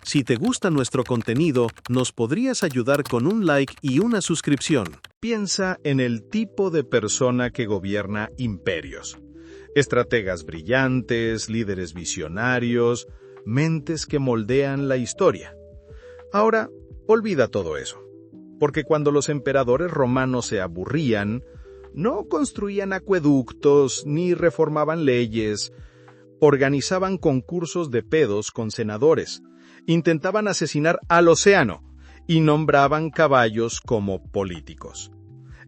Si te gusta nuestro contenido, nos podrías ayudar con un like y una suscripción. Piensa en el tipo de persona que gobierna imperios. Estrategas brillantes, líderes visionarios, mentes que moldean la historia. Ahora, olvida todo eso, porque cuando los emperadores romanos se aburrían, no construían acueductos ni reformaban leyes, organizaban concursos de pedos con senadores, intentaban asesinar al océano y nombraban caballos como políticos.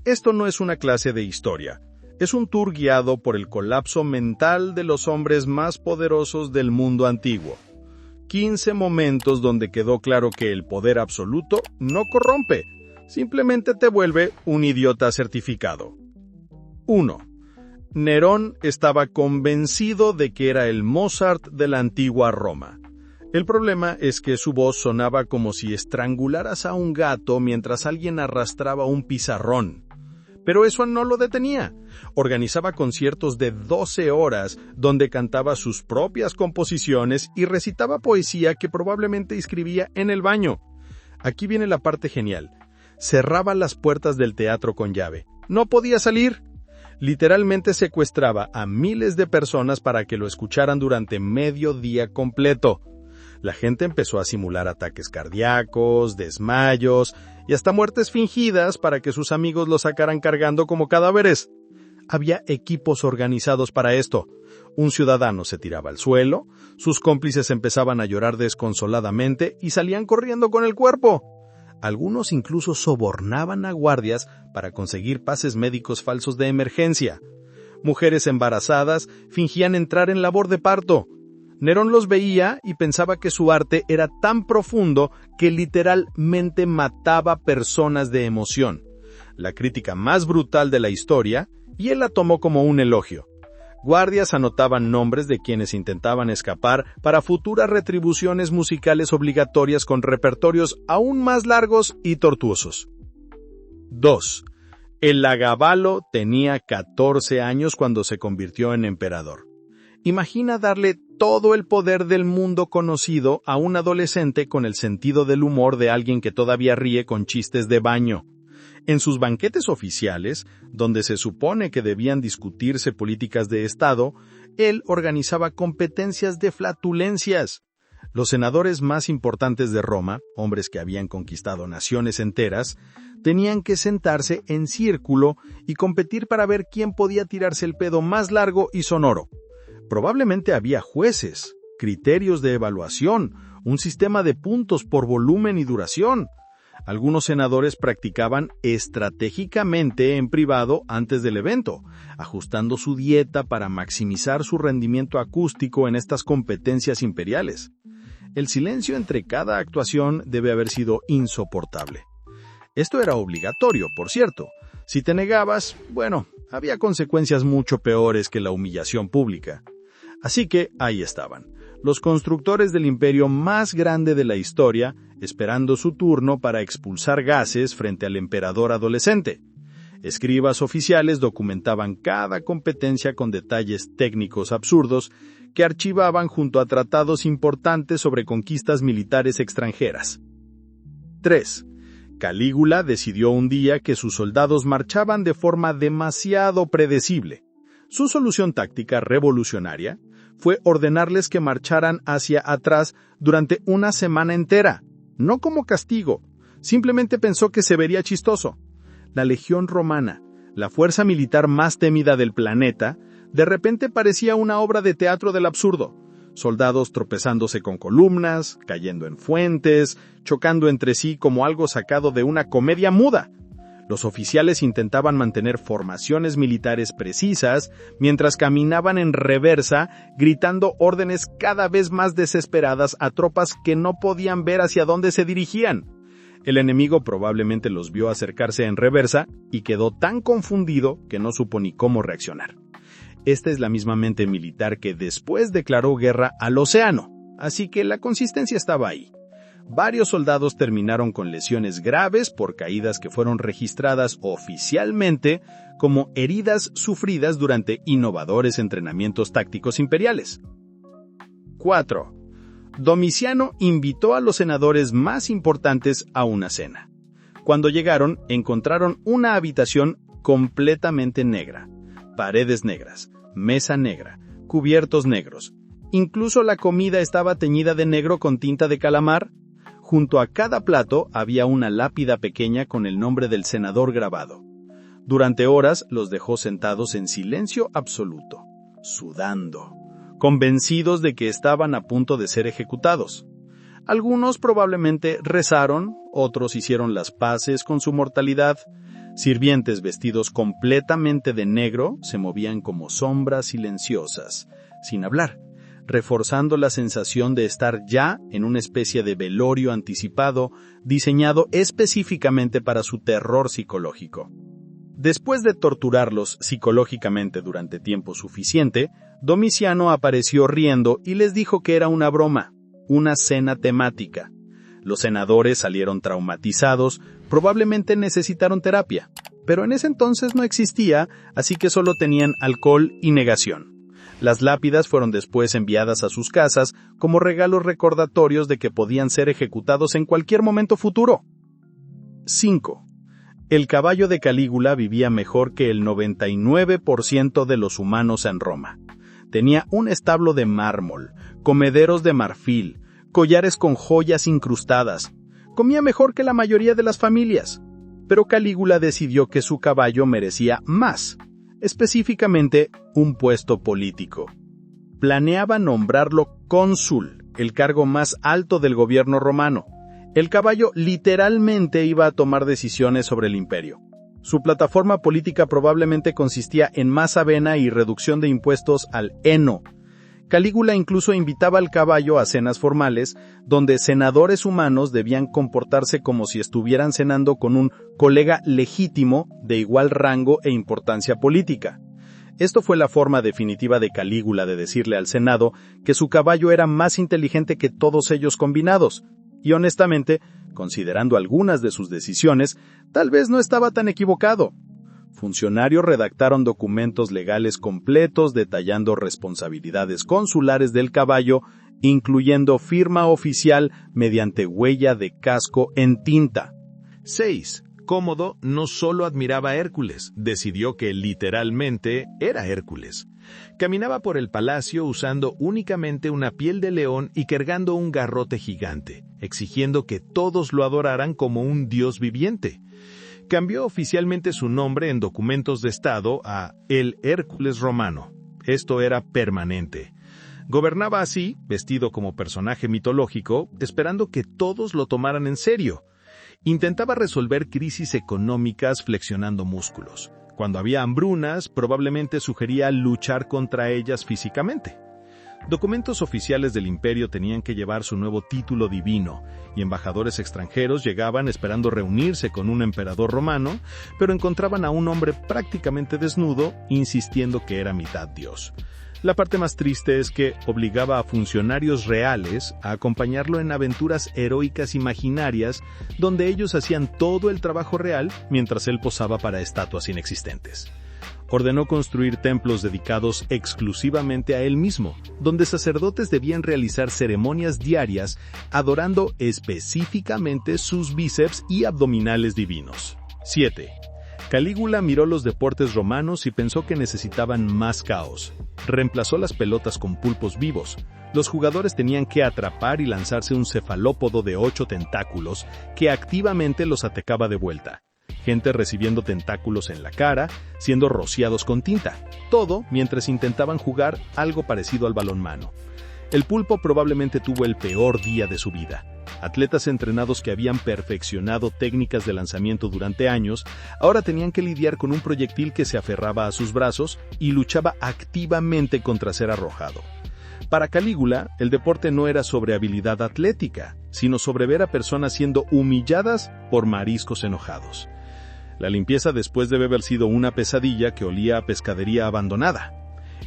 Esto no es una clase de historia, es un tour guiado por el colapso mental de los hombres más poderosos del mundo antiguo. 15 momentos donde quedó claro que el poder absoluto no corrompe, simplemente te vuelve un idiota certificado. 1. Nerón estaba convencido de que era el Mozart de la antigua Roma. El problema es que su voz sonaba como si estrangularas a un gato mientras alguien arrastraba un pizarrón. Pero eso no lo detenía. Organizaba conciertos de 12 horas donde cantaba sus propias composiciones y recitaba poesía que probablemente escribía en el baño. Aquí viene la parte genial. Cerraba las puertas del teatro con llave. No podía salir. Literalmente secuestraba a miles de personas para que lo escucharan durante medio día completo. La gente empezó a simular ataques cardíacos, desmayos y hasta muertes fingidas para que sus amigos lo sacaran cargando como cadáveres. Había equipos organizados para esto. Un ciudadano se tiraba al suelo, sus cómplices empezaban a llorar desconsoladamente y salían corriendo con el cuerpo. Algunos incluso sobornaban a guardias para conseguir pases médicos falsos de emergencia. Mujeres embarazadas fingían entrar en labor de parto. Nerón los veía y pensaba que su arte era tan profundo que literalmente mataba personas de emoción. La crítica más brutal de la historia, y él la tomó como un elogio. Guardias anotaban nombres de quienes intentaban escapar para futuras retribuciones musicales obligatorias con repertorios aún más largos y tortuosos. 2. El Lagabalo tenía 14 años cuando se convirtió en emperador. Imagina darle todo el poder del mundo conocido a un adolescente con el sentido del humor de alguien que todavía ríe con chistes de baño. En sus banquetes oficiales, donde se supone que debían discutirse políticas de Estado, él organizaba competencias de flatulencias. Los senadores más importantes de Roma, hombres que habían conquistado naciones enteras, tenían que sentarse en círculo y competir para ver quién podía tirarse el pedo más largo y sonoro. Probablemente había jueces, criterios de evaluación, un sistema de puntos por volumen y duración. Algunos senadores practicaban estratégicamente en privado antes del evento, ajustando su dieta para maximizar su rendimiento acústico en estas competencias imperiales. El silencio entre cada actuación debe haber sido insoportable. Esto era obligatorio, por cierto. Si te negabas, había consecuencias mucho peores que la humillación pública. Así que ahí estaban, los constructores del imperio más grande de la historia, esperando su turno para expulsar gases frente al emperador adolescente. Escribas oficiales documentaban cada competencia con detalles técnicos absurdos que archivaban junto a tratados importantes sobre conquistas militares extranjeras. 3. Calígula decidió un día que sus soldados marchaban de forma demasiado predecible. Su solución táctica revolucionaria fue ordenarles que marcharan hacia atrás durante una semana entera, no como castigo, simplemente pensó que se vería chistoso. La Legión Romana, la fuerza militar más temida del planeta, de repente parecía una obra de teatro del absurdo. Soldados tropezándose con columnas, cayendo en fuentes, chocando entre sí como algo sacado de una comedia muda. Los oficiales intentaban mantener formaciones militares precisas mientras caminaban en reversa, gritando órdenes cada vez más desesperadas a tropas que no podían ver hacia dónde se dirigían. El enemigo probablemente los vio acercarse en reversa y quedó tan confundido que no supo ni cómo reaccionar. Esta es la misma mente militar que después declaró guerra al océano, así que la consistencia estaba ahí. Varios soldados terminaron con lesiones graves por caídas que fueron registradas oficialmente como heridas sufridas durante innovadores entrenamientos tácticos imperiales. 4. Domiciano invitó a los senadores más importantes a una cena. Cuando llegaron, encontraron una habitación completamente negra, paredes negras, mesa negra, cubiertos negros. Incluso la comida estaba teñida de negro con tinta de calamar. Junto a cada plato había una lápida pequeña con el nombre del senador grabado. Durante horas los dejó sentados en silencio absoluto, sudando, convencidos de que estaban a punto de ser ejecutados. Algunos probablemente rezaron, otros hicieron las paces con su mortalidad. Sirvientes vestidos completamente de negro se movían como sombras silenciosas, sin hablar, reforzando la sensación de estar ya en una especie de velorio anticipado, diseñado específicamente para su terror psicológico. Después de torturarlos psicológicamente durante tiempo suficiente, Domiciano apareció riendo y les dijo que era una broma, una cena temática. Los senadores salieron traumatizados, probablemente necesitaron terapia, pero en ese entonces no existía, así que solo tenían alcohol y negación. Las lápidas fueron después enviadas a sus casas como regalos recordatorios de que podían ser ejecutados en cualquier momento futuro. 5. El caballo de Calígula vivía mejor que el 99% de los humanos en Roma. Tenía un establo de mármol, comederos de marfil, collares con joyas incrustadas. Comía mejor que la mayoría de las familias. Pero Calígula decidió que su caballo merecía más, específicamente un puesto político. Planeaba nombrarlo cónsul, el cargo más alto del gobierno romano. El caballo literalmente iba a tomar decisiones sobre el imperio. Su plataforma política probablemente consistía en más avena y reducción de impuestos al heno. Calígula incluso invitaba al caballo a cenas formales, donde senadores humanos debían comportarse como si estuvieran cenando con un colega legítimo de igual rango e importancia política. Esto fue la forma definitiva de Calígula de decirle al Senado que su caballo era más inteligente que todos ellos combinados. Y honestamente, considerando algunas de sus decisiones, tal vez no estaba tan equivocado. Funcionarios redactaron documentos legales completos detallando responsabilidades consulares del caballo, incluyendo firma oficial mediante huella de casco en tinta. 6. Cómodo no solo admiraba a Hércules, decidió que literalmente era Hércules. Caminaba por el palacio usando únicamente una piel de león y cargando un garrote gigante, exigiendo que todos lo adoraran como un dios viviente. Cambió oficialmente su nombre en documentos de Estado a el Hércules romano. Esto era permanente. Gobernaba así, vestido como personaje mitológico, esperando que todos lo tomaran en serio. Intentaba resolver crisis económicas flexionando músculos. Cuando había hambrunas, probablemente sugería luchar contra ellas físicamente. Documentos oficiales del imperio tenían que llevar su nuevo título divino, y embajadores extranjeros llegaban esperando reunirse con un emperador romano, pero encontraban a un hombre prácticamente desnudo, insistiendo que era mitad dios. La parte más triste es que obligaba a funcionarios reales a acompañarlo en aventuras heroicas imaginarias, donde ellos hacían todo el trabajo real mientras él posaba para estatuas inexistentes. Ordenó construir templos dedicados exclusivamente a él mismo, donde sacerdotes debían realizar ceremonias diarias adorando específicamente sus bíceps y abdominales divinos. 7. Calígula miró los deportes romanos y pensó que necesitaban más caos. Reemplazó las pelotas con pulpos vivos. Los jugadores tenían que atrapar y lanzarse un cefalópodo de 8 tentáculos que activamente los atacaba de vuelta. Gente recibiendo tentáculos en la cara, siendo rociados con tinta. Todo mientras intentaban jugar algo parecido al balonmano. El pulpo probablemente tuvo el peor día de su vida. Atletas entrenados que habían perfeccionado técnicas de lanzamiento durante años, ahora tenían que lidiar con un proyectil que se aferraba a sus brazos y luchaba activamente contra ser arrojado. Para Calígula, el deporte no era sobre habilidad atlética, sino sobre ver a personas siendo humilladas por mariscos enojados. La limpieza después debe haber sido una pesadilla que olía a pescadería abandonada.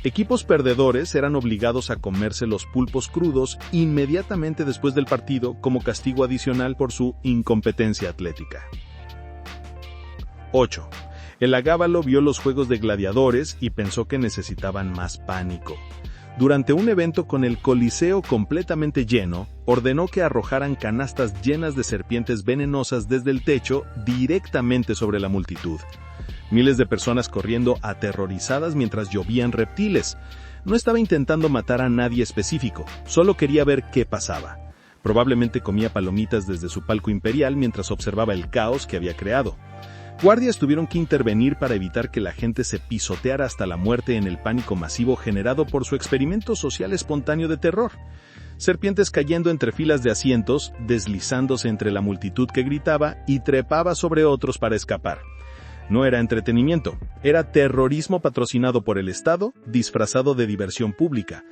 Equipos perdedores eran obligados a comerse los pulpos crudos inmediatamente después del partido como castigo adicional por su incompetencia atlética. 8. El agábalo vio los juegos de gladiadores y pensó que necesitaban más pánico. Durante un evento con el Coliseo completamente lleno, ordenó que arrojaran canastas llenas de serpientes venenosas desde el techo directamente sobre la multitud. Miles de personas corriendo aterrorizadas mientras llovían reptiles. No estaba intentando matar a nadie específico, solo quería ver qué pasaba. Probablemente comía palomitas desde su palco imperial mientras observaba el caos que había creado. Guardias tuvieron que intervenir para evitar que la gente se pisoteara hasta la muerte en el pánico masivo generado por su experimento social espontáneo de terror. Serpientes cayendo entre filas de asientos, deslizándose entre la multitud que gritaba y trepaba sobre otros para escapar. No era entretenimiento, era terrorismo patrocinado por el Estado, disfrazado de diversión pública.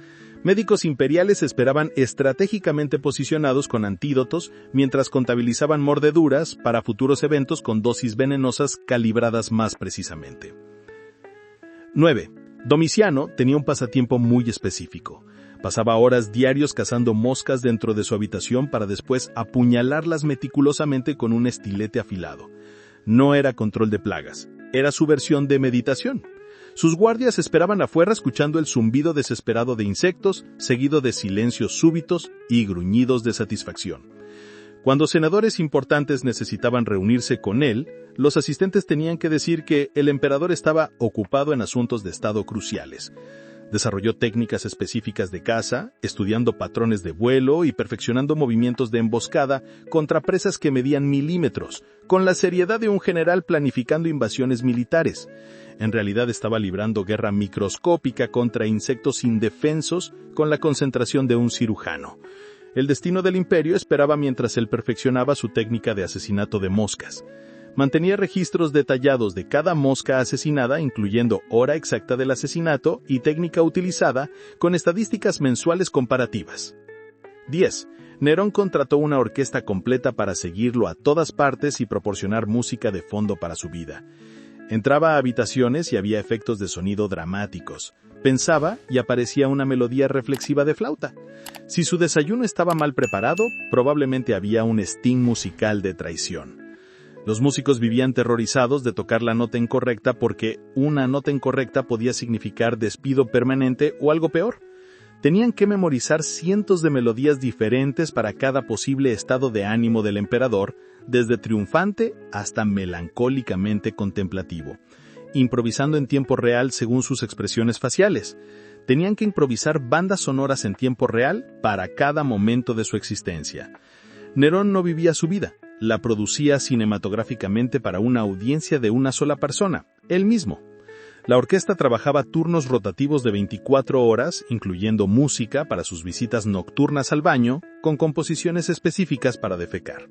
Médicos imperiales esperaban estratégicamente posicionados con antídotos mientras contabilizaban mordeduras para futuros eventos con dosis venenosas calibradas más precisamente. 9. Domiciano tenía un pasatiempo muy específico. Pasaba horas diarios cazando moscas dentro de su habitación para después apuñalarlas meticulosamente con un estilete afilado. No era control de plagas, era su versión de meditación. Sus guardias esperaban afuera escuchando el zumbido desesperado de insectos, seguido de silencios súbitos y gruñidos de satisfacción. Cuando senadores importantes necesitaban reunirse con él, los asistentes tenían que decir que el emperador estaba ocupado en asuntos de estado cruciales. Desarrolló técnicas específicas de caza, estudiando patrones de vuelo y perfeccionando movimientos de emboscada contra presas que medían milímetros, con la seriedad de un general planificando invasiones militares. En realidad estaba librando guerra microscópica contra insectos indefensos con la concentración de un cirujano. El destino del imperio esperaba mientras él perfeccionaba su técnica de asesinato de moscas. Mantenía registros detallados de cada mosca asesinada, incluyendo hora exacta del asesinato y técnica utilizada, con estadísticas mensuales comparativas. 10. Nerón contrató una orquesta completa para seguirlo a todas partes y proporcionar música de fondo para su vida. Entraba a habitaciones y había efectos de sonido dramáticos. Pensaba y aparecía una melodía reflexiva de flauta. Si su desayuno estaba mal preparado, probablemente había un sting musical de traición. Los músicos vivían terrorizados de tocar la nota incorrecta porque una nota incorrecta podía significar despido permanente o algo peor. Tenían que memorizar cientos de melodías diferentes para cada posible estado de ánimo del emperador, desde triunfante hasta melancólicamente contemplativo, improvisando en tiempo real según sus expresiones faciales. Tenían que improvisar bandas sonoras en tiempo real para cada momento de su existencia. Nerón no vivía su vida, la producía cinematográficamente para una audiencia de una sola persona, él mismo. La orquesta trabajaba turnos rotativos de 24 horas, incluyendo música para sus visitas nocturnas al baño, con composiciones específicas para defecar.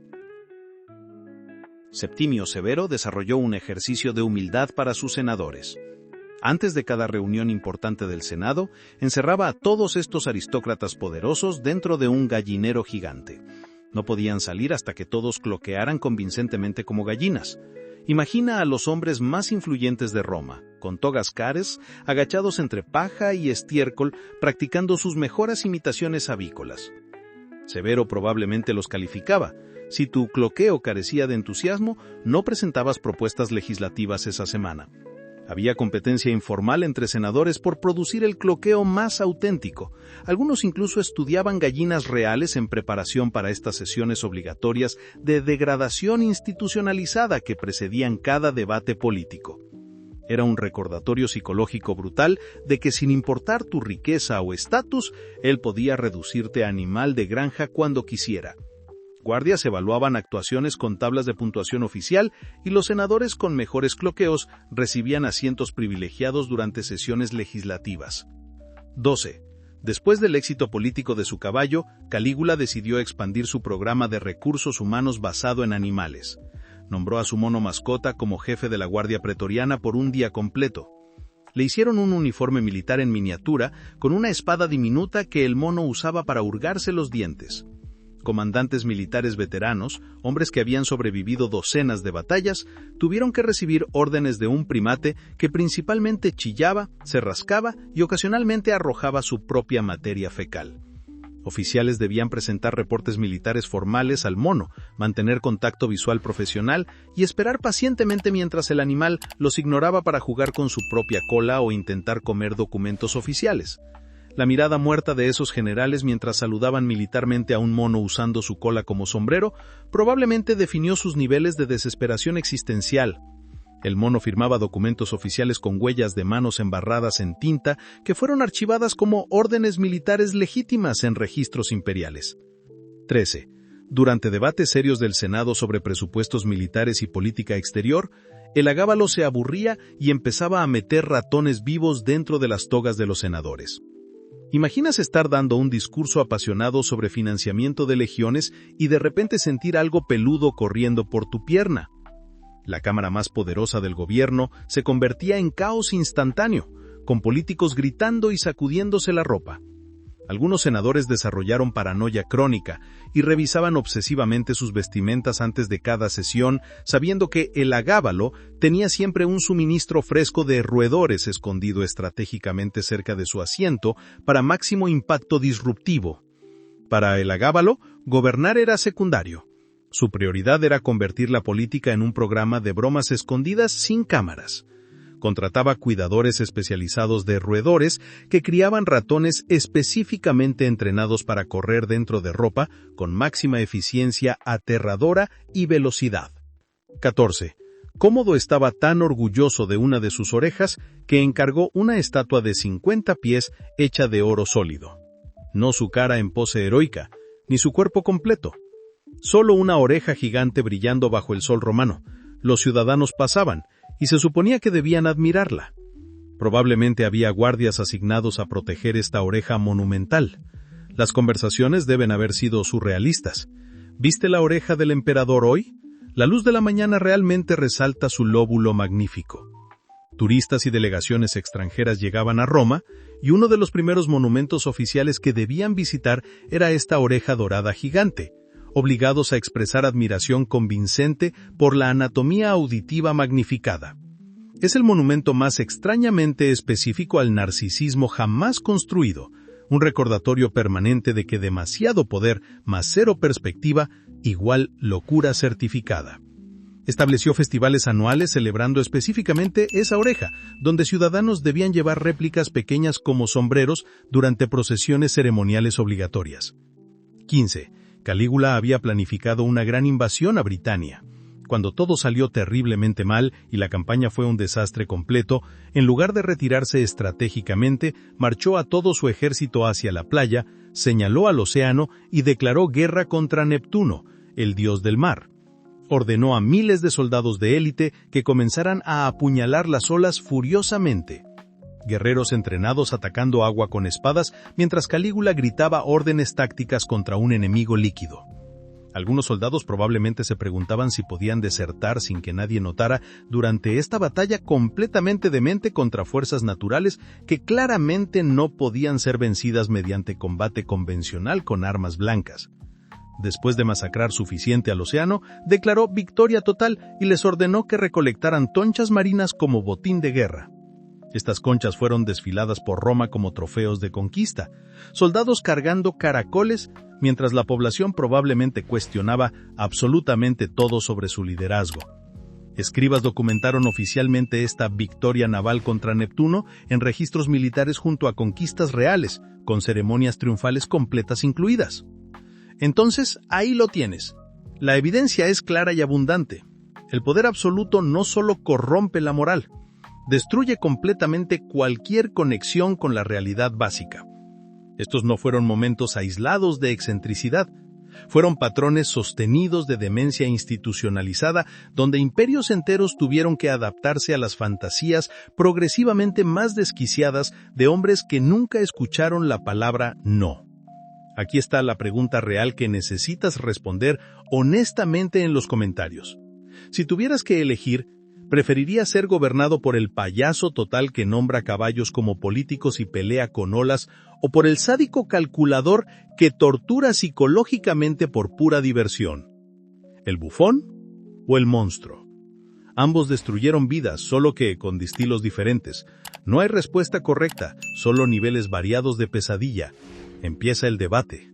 Septimio Severo desarrolló un ejercicio de humildad para sus senadores. Antes de cada reunión importante del Senado, encerraba a todos estos aristócratas poderosos dentro de un gallinero gigante. No podían salir hasta que todos cloquearan convincentemente como gallinas. Imagina a los hombres más influyentes de Roma, con togas cares, agachados entre paja y estiércol, practicando sus mejores imitaciones avícolas. Severo probablemente los calificaba. Si tu cloqueo carecía de entusiasmo, no presentabas propuestas legislativas esa semana. Había competencia informal entre senadores por producir el cloqueo más auténtico. Algunos incluso estudiaban gallinas reales en preparación para estas sesiones obligatorias de degradación institucionalizada que precedían cada debate político. Era un recordatorio psicológico brutal de que sin importar tu riqueza o estatus, él podía reducirte a animal de granja cuando quisiera. Guardias evaluaban actuaciones con tablas de puntuación oficial y los senadores con mejores cloqueos recibían asientos privilegiados durante sesiones legislativas. 12. Después del éxito político de su caballo, Calígula decidió expandir su programa de recursos humanos basado en animales. Nombró a su mono mascota como jefe de la Guardia Pretoriana por un día completo. Le hicieron un uniforme militar en miniatura con una espada diminuta que el mono usaba para hurgarse los dientes. Comandantes militares veteranos, hombres que habían sobrevivido docenas de batallas, tuvieron que recibir órdenes de un primate que principalmente chillaba, se rascaba y ocasionalmente arrojaba su propia materia fecal. Oficiales debían presentar reportes militares formales al mono, mantener contacto visual profesional y esperar pacientemente mientras el animal los ignoraba para jugar con su propia cola o intentar comer documentos oficiales. La mirada muerta de esos generales mientras saludaban militarmente a un mono usando su cola como sombrero probablemente definió sus niveles de desesperación existencial. El mono firmaba documentos oficiales con huellas de manos embarradas en tinta que fueron archivadas como órdenes militares legítimas en registros imperiales. 13. Durante debates serios del Senado sobre presupuestos militares y política exterior, el agábalo se aburría y empezaba a meter ratones vivos dentro de las togas de los senadores. ¿Imaginas estar dando un discurso apasionado sobre financiamiento de legiones y de repente sentir algo peludo corriendo por tu pierna? La cámara más poderosa del gobierno se convertía en caos instantáneo, con políticos gritando y sacudiéndose la ropa. Algunos senadores desarrollaron paranoia crónica y revisaban obsesivamente sus vestimentas antes de cada sesión, sabiendo que el agábalo tenía siempre un suministro fresco de roedores escondido estratégicamente cerca de su asiento para máximo impacto disruptivo. Para el agábalo, gobernar era secundario. Su prioridad era convertir la política en un programa de bromas escondidas sin cámaras. Contrataba cuidadores especializados de roedores que criaban ratones específicamente entrenados para correr dentro de ropa con máxima eficiencia aterradora y velocidad. 14. Cómodo estaba tan orgulloso de una de sus orejas que encargó una estatua de 50 pies hecha de oro sólido. No su cara en pose heroica, ni su cuerpo completo. Solo una oreja gigante brillando bajo el sol romano. Los ciudadanos pasaban, y se suponía que debían admirarla. Probablemente había guardias asignados a proteger esta oreja monumental. Las conversaciones deben haber sido surrealistas. ¿Viste la oreja del emperador hoy? La luz de la mañana realmente resalta su lóbulo magnífico. Turistas y delegaciones extranjeras llegaban a Roma, y uno de los primeros monumentos oficiales que debían visitar era esta oreja dorada gigante, obligados a expresar admiración convincente por la anatomía auditiva magnificada. Es el monumento más extrañamente específico al narcisismo jamás construido, un recordatorio permanente de que demasiado poder más cero perspectiva igual locura certificada. Estableció festivales anuales celebrando específicamente esa oreja, donde ciudadanos debían llevar réplicas pequeñas como sombreros durante procesiones ceremoniales obligatorias. 15. Calígula había planificado una gran invasión a Britania. Cuando todo salió terriblemente mal y la campaña fue un desastre completo, en lugar de retirarse estratégicamente, marchó a todo su ejército hacia la playa, señaló al océano y declaró guerra contra Neptuno, el dios del mar. Ordenó a miles de soldados de élite que comenzaran a apuñalar las olas furiosamente. Guerreros entrenados atacando agua con espadas mientras Calígula gritaba órdenes tácticas contra un enemigo líquido. Algunos soldados probablemente se preguntaban si podían desertar sin que nadie notara durante esta batalla completamente demente contra fuerzas naturales que claramente no podían ser vencidas mediante combate convencional con armas blancas. Después de masacrar suficiente al océano, declaró victoria total y les ordenó que recolectaran conchas marinas como botín de guerra. Estas conchas fueron desfiladas por Roma como trofeos de conquista, soldados cargando caracoles, mientras la población probablemente cuestionaba absolutamente todo sobre su liderazgo. Escribas documentaron oficialmente esta victoria naval contra Neptuno en registros militares junto a conquistas reales, con ceremonias triunfales completas incluidas. Entonces, ahí lo tienes. La evidencia es clara y abundante. El poder absoluto no solo corrompe la moral, destruye completamente cualquier conexión con la realidad básica. Estos no fueron momentos aislados de excentricidad, fueron patrones sostenidos de demencia institucionalizada donde imperios enteros tuvieron que adaptarse a las fantasías progresivamente más desquiciadas de hombres que nunca escucharon la palabra no. Aquí está la pregunta real que necesitas responder honestamente en los comentarios. Si tuvieras que elegir, ¿preferirías ser gobernado por el payaso total que nombra caballos como políticos y pelea con olas, o por el sádico calculador que tortura psicológicamente por pura diversión? ¿El bufón o el monstruo? Ambos destruyeron vidas, solo que con estilos diferentes. No hay respuesta correcta, solo niveles variados de pesadilla. Empieza el debate.